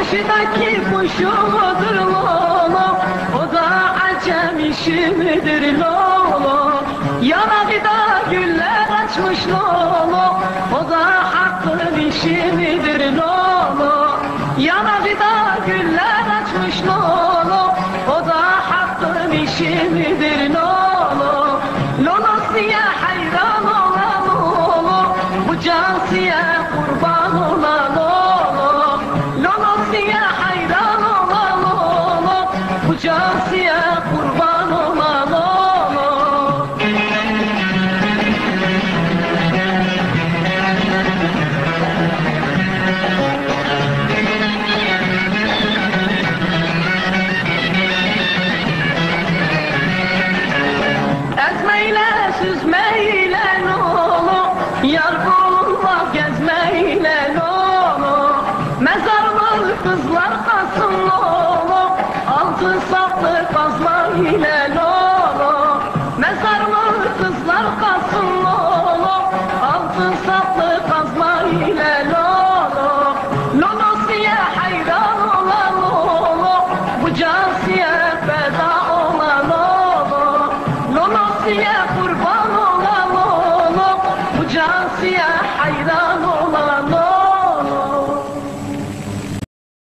Karşıdaki kuşu mudur lolo, o da acem işi midir lolo? Yanağında güller açmış lolo, o da hakkın işi midir lolo? Yanağında güller açmış lolo, o da hakkın işi midir lolo? Lolosiye hayran ola lolo, bu cansiye kurban ola lolo. Lolosiye hayran ola lolo, bu cansiye kurban ola lolo. Ezmeyle süzmeyle lolo, yar bulunma gezmeyle lolo. Mezarlı kızlar kalsın lolo, altın saplı kazma ile lolo. Mezarlı kızlar kalsın lolo, altın saplı kazma ile lolo. Lolosiye hayran ola lolo, bu cansiye feda ola lolo. Lolosiye